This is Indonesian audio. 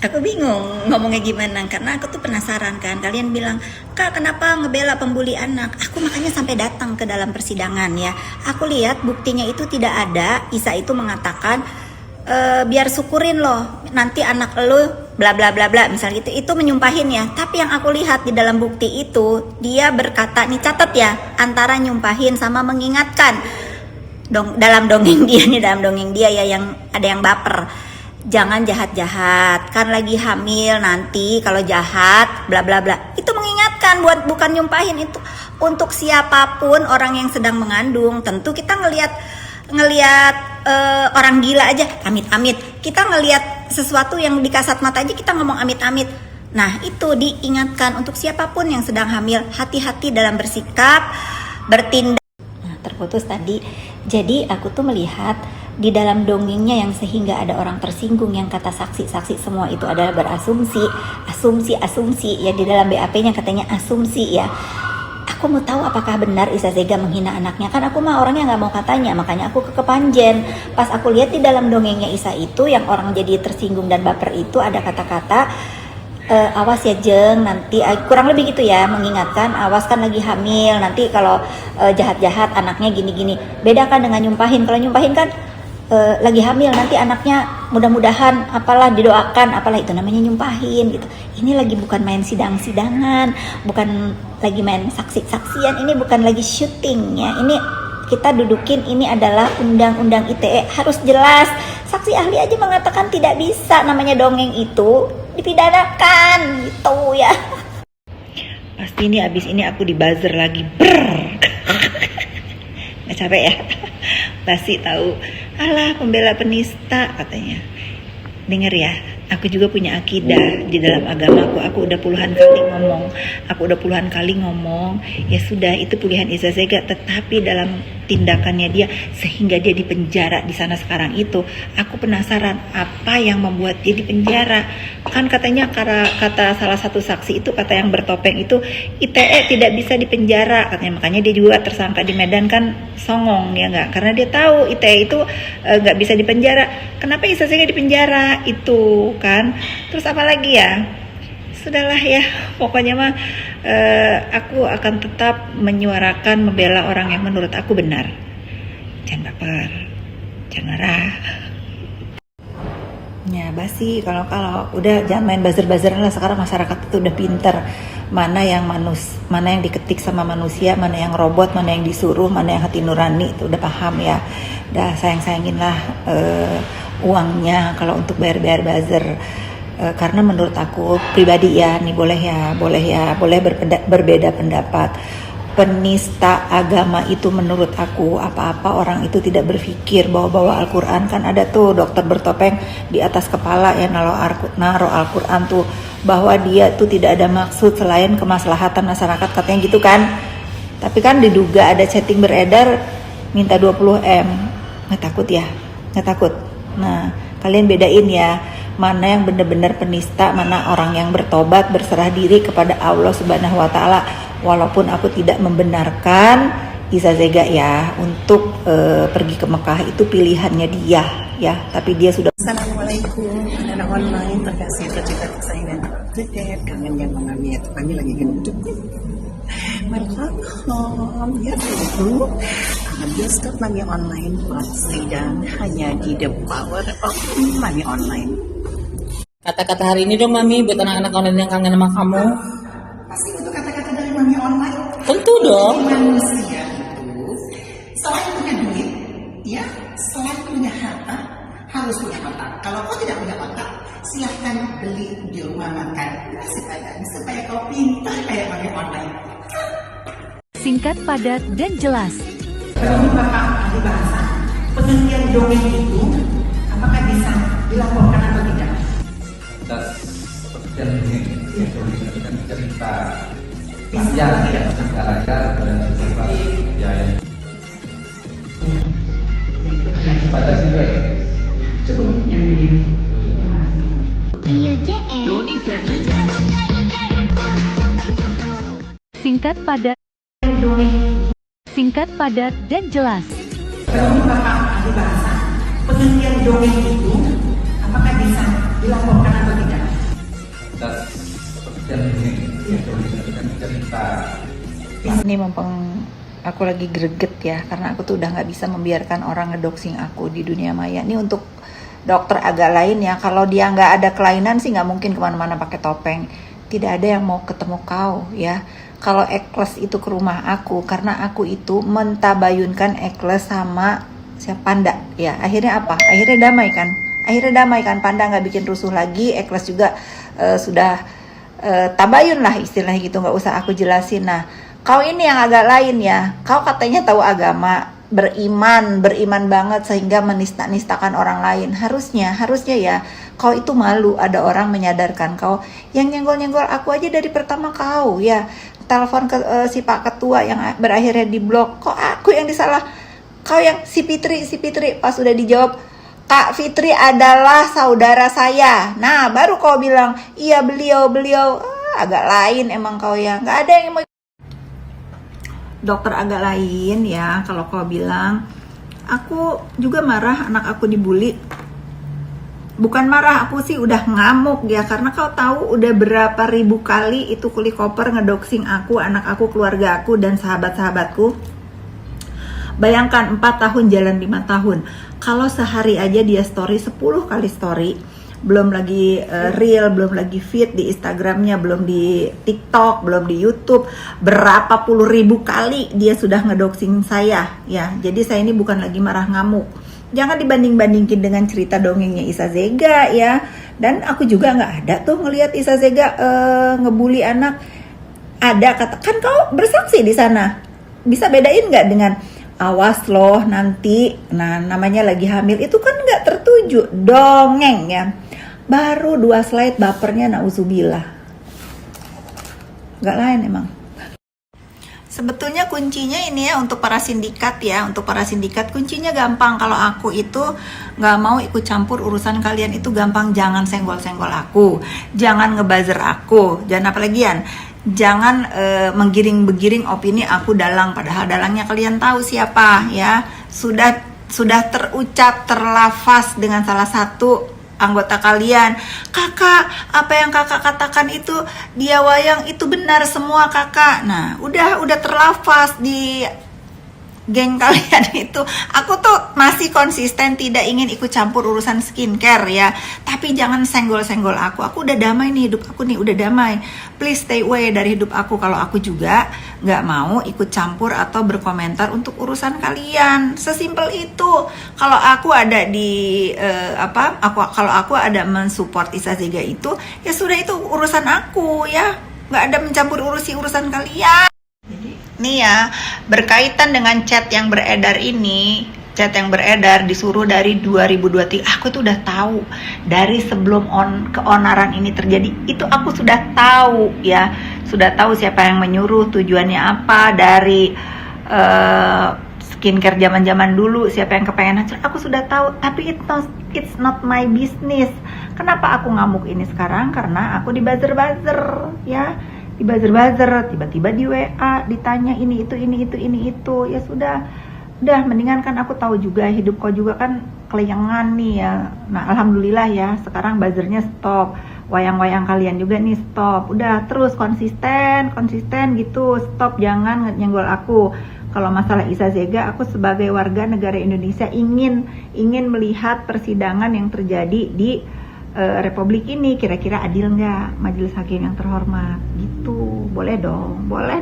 Aku bingung ngomongnya gimana, karena aku tuh penasaran kan. Kalian bilang, Kak kenapa ngebela pembuli anak? Aku makanya sampai datang ke dalam persidangan ya. Aku lihat buktinya itu tidak ada. Isa itu mengatakan, biar syukurin loh, nanti anak lo bla bla bla bla, misalnya itu menyumpahin ya. Tapi yang aku lihat di dalam bukti itu, dia berkata, nih catat ya, antara nyumpahin sama mengingatkan. Dalam dongeng dia nih, dalam dongeng dia ya, yang ada yang baper. Jangan jahat-jahat, kan lagi hamil nanti kalau jahat bla bla bla. Itu mengingatkan, bukan nyumpahin. Itu untuk siapapun orang yang sedang mengandung. Tentu kita ngelihat orang gila aja amit-amit. Kita ngelihat sesuatu yang di kasat mata aja kita ngomong amit-amit. Nah, itu diingatkan untuk siapapun yang sedang hamil, hati-hati dalam bersikap, bertindak. Nah, terputus tadi. Jadi aku tuh melihat di dalam dongengnya yang sehingga ada orang tersinggung, yang kata saksi-saksi semua itu adalah berasumsi, asumsi ya, di dalam BAP-nya katanya asumsi ya. Aku mau tahu apakah benar Isa Zega menghina anaknya. Kan aku mah orangnya nggak mau katanya, makanya aku ke Kepanjen. Pas aku lihat di dalam dongengnya Isa itu, yang orang jadi tersinggung dan baper itu ada kata-kata, awas ya Jeng, nanti kurang lebih gitu ya, mengingatkan, awas kan lagi hamil, nanti kalau jahat-jahat anaknya gini-gini. Beda kan dengan nyumpahin. Kalau nyumpahin kan lagi hamil, nanti anaknya mudah-mudahan apalah, didoakan apalah, itu namanya nyumpahin gitu. Ini lagi bukan main sidang-sidangan, bukan lagi main saksi-saksian, ini bukan lagi syuting ya. Ini kita dudukin, ini adalah undang-undang ITE, harus jelas. Saksi ahli aja mengatakan tidak bisa, namanya dongeng itu dipidanakan gitu ya. Pasti ini abis ini aku di buzzer lagi, nggak capek ya? Pasti tahu, alah pembela penista katanya. Dengar ya, aku juga punya akidah di dalam agamaku. Aku udah puluhan kali ngomong, ya sudah, itu pilihan Isa Zega, tetapi dalam tindakannya dia sehingga dia dipenjara di sana sekarang itu, aku penasaran apa yang membuat dia dipenjara. Kan katanya kata salah satu saksi itu, kata yang bertopeng itu, ITE tidak bisa dipenjara katanya, makanya dia juga tersangka di Medan kan songong ya nggak, karena dia tahu ITE itu nggak bisa dipenjara. Kenapa Isa Zega dipenjara itu kan? Terus apa lagi ya? Sudahlah ya, pokoknya mah aku akan tetap menyuarakan, membela orang yang menurut aku benar. Jangan baper, jangan marah. Ya basi, kalau udah jangan main buzzer-buzzeran lah. Sekarang masyarakat itu udah pinter, mana yang diketik sama manusia, mana yang robot, mana yang disuruh, mana yang hati nurani, itu udah paham ya. Udah sayang-sayangin lah uangnya kalau untuk bayar buzzer. Karena menurut aku pribadi ya, nih boleh berbeda pendapat. Penista agama itu menurut aku, apa-apa orang itu tidak berpikir bawa Al-Quran. Kan ada tuh dokter bertopeng di atas kepala ya, naruh Al-Quran tuh, bahwa dia tuh tidak ada maksud selain kemaslahatan masyarakat, katanya gitu kan. Tapi kan diduga ada chatting beredar minta 20M. Nggak takut ya? Nggak takut. Nah, kalian bedain ya, mana yang benar-benar penista, mana orang yang bertobat, berserah diri kepada Allah Subhanahu wa Ta'ala. Walaupun aku tidak membenarkan Isa Zega ya untuk pergi ke Mekah, itu pilihannya dia ya, tapi dia sudah. Assalamualaikum, anak online terkasih, tercinta kesayangan Dedet, kangen yang mengambil kami lagi gendut. Merhaba ya itu bioskop Mami Online buat sidang hanya di The Power of Mami Online. Kata-kata hari ini dong Mami, buat anak-anak online yang kangen sama kamu. Pasti untuk kata-kata dari Mami Online. Tentu dong. Manusia itu selain punya duit, ya, selain punya harta, harus punya otak. Kalau kau tidak punya otak, silahkan beli di rumah makan supaya kau pintar kayak Mami Online. Singkat, padat, dan jelas. Ini Bapak ahli bahasa, pengertian dongeng itu apakah bisa dilaporkan atau tidak? Atas pengertian dongeng itu dengan cerita panjang ya, cerita rakyat dan cerita ya. Pada sini Cukup yang ini. Singkat, padat. Singkat, padat, dan jelas. Ini Bapak ahli bahasa, pengertian dongeng itu apakah bisa dilaporkan atau tidak? cerita. Ini mumpung aku lagi greget ya, karena aku tuh udah nggak bisa membiarkan orang ngedoxing aku di dunia maya. Ini untuk dokter agak lain ya, kalau dia nggak ada kelainan sih nggak mungkin kemana-mana pakai topeng. Tidak ada yang mau ketemu kau ya. Kalau Ekles itu ke rumah aku, karena aku itu mentabayunkan Ekles sama siapa Panda ya. Akhirnya apa? Akhirnya damai kan? Akhirnya damai kan? Panda nggak bikin rusuh lagi, Ekles juga sudah tabayun lah istilahnya gitu, nggak usah aku jelasin. Nah, kau ini yang agak lain ya. Kau katanya tahu agama, beriman banget sehingga menista-nistakan orang lain. Harusnya ya kau itu malu ada orang menyadarkan kau. Yang nyenggol-nyenggol aku aja dari pertama kau ya. Telepon ke si Pak Ketua yang berakhirnya di blok. Kok aku yang disalah? Kau yang si Fitri pas udah dijawab, Kak Fitri adalah saudara saya. Nah, baru kau bilang, iya beliau. Agak lain emang kau ya. Nggak ada yang mau. Dokter agak lain ya, kalau kau bilang, aku juga marah anak aku dibully. Bukan marah, aku sih udah ngamuk ya, karena kau tahu udah berapa ribu kali itu Kuli Koper ngedoxing aku, anak aku, keluarga aku, dan sahabat-sahabatku. Bayangkan 4 tahun jalan 5 tahun. Kalau sehari aja dia story 10 kali story, belum lagi reel, belum lagi feed di Instagramnya, belum di TikTok, belum di YouTube, berapa puluh ribu kali dia sudah ngedoxing saya ya. Jadi saya ini bukan lagi marah ngamuk. Jangan dibanding-bandingin dengan cerita dongengnya Isa Zega ya. Dan aku juga nggak ada tuh ngelihat Isa Zega ngebully anak. Ada, katakan kau bersaksi di sana. Bisa bedain nggak dengan awas loh nanti, nah namanya lagi hamil itu kan nggak tertuju, dongeng ya. Baru 2 slide bapernya nauzubillah. Nggak lain emang. Sebetulnya kuncinya ini ya untuk para sindikat ya, untuk para sindikat kuncinya gampang. Kalau aku itu nggak mau ikut campur urusan kalian itu gampang. Jangan senggol-senggol aku, jangan ngebuzzer aku, jangan apalagian. Jangan menggiring-begiring opini aku dalang, padahal dalangnya kalian tahu siapa ya. Sudah terucap, terlafaz dengan salah satu anggota kalian. Kakak, apa yang kakak katakan itu dia wayang itu benar semua kakak. Nah, udah terlafaz di geng kalian itu. Aku tuh masih konsisten tidak ingin ikut campur urusan skincare ya, tapi jangan senggol-senggol aku. Aku udah damai nih, hidup aku nih udah damai. Please stay away dari hidup aku. Kalau aku juga nggak mau ikut campur atau berkomentar untuk urusan kalian. Sesimpel itu. Kalau aku ada di kalau aku ada mensupport Isa Zega itu, ya sudah, itu urusan aku ya. Nggak ada mencampur urusan kalian. Nih ya, berkaitan dengan chat yang beredar ini, chat yang beredar disuruh dari 2023. Aku tuh udah tahu dari sebelum keonaran ini terjadi, itu aku sudah tahu ya, sudah tahu siapa yang menyuruh, tujuannya apa, dari skincare zaman dulu, siapa yang kepengen hancur, aku sudah tahu. Tapi it's not my business. Kenapa aku ngamuk ini sekarang? Karena aku dibuzzer-buzzer ya. Dibuzzer, tiba-tiba di WA ditanya ini itu, ya sudah mendingan kan aku tahu juga hidup kau juga kan kelayangan nih ya. Nah, alhamdulillah ya, sekarang buzzernya stop, wayang-wayang kalian juga nih stop, udah terus konsisten gitu, stop, jangan nyenggol aku. Kalau masalah Isa Zega, aku sebagai warga negara Indonesia ingin melihat persidangan yang terjadi di Republik ini, kira-kira adil nggak majelis hakim yang terhormat gitu. Boleh dong, boleh.